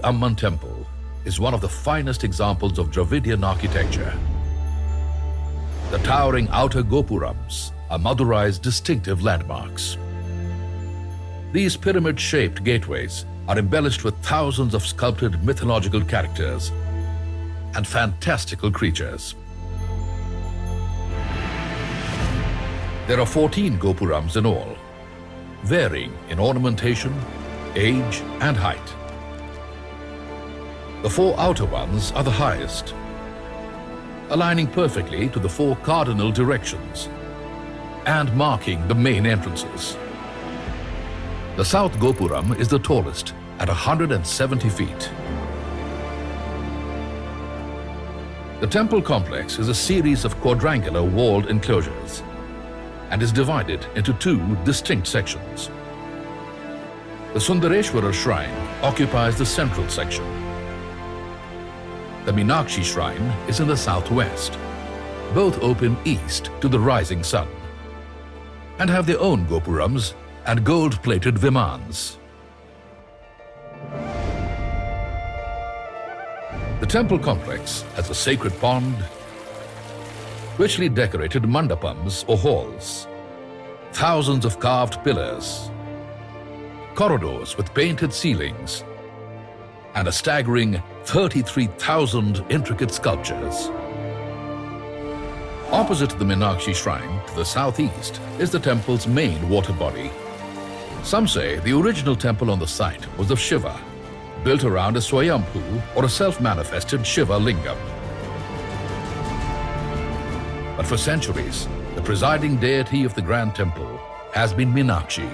Amman Temple is one of the finest examples of Dravidian architecture. The towering outer gopurams are Madurai's distinctive landmarks. These pyramid-shaped gateways are embellished with thousands of sculpted mythological characters and fantastical creatures. There are 14 gopurams in all, varying in ornamentation, age and height. The 4 outer ones are the highest, aligning perfectly to the 4 cardinal directions and marking the main entrances. The South Gopuram is the tallest at 170 feet. The temple complex is a series of quadrangular walled enclosures and is divided into 2 distinct sections. The Sundareshwara shrine occupies the central section. The Meenakshi shrine is in the southwest. Both open east to the rising sun and have their own gopurams and gold-plated vimans. The temple complex has a sacred pond, richly decorated mandapams or halls, thousands of carved pillars, corridors with painted ceilings, and a staggering 33,000 intricate sculptures. Opposite the Meenakshi shrine to the southeast is the temple's main water body. Some say the original temple on the site was of Shiva, built around a Swayambhu or a self-manifested Shiva lingam. But for centuries, the presiding deity of the Grand Temple has been Meenakshi.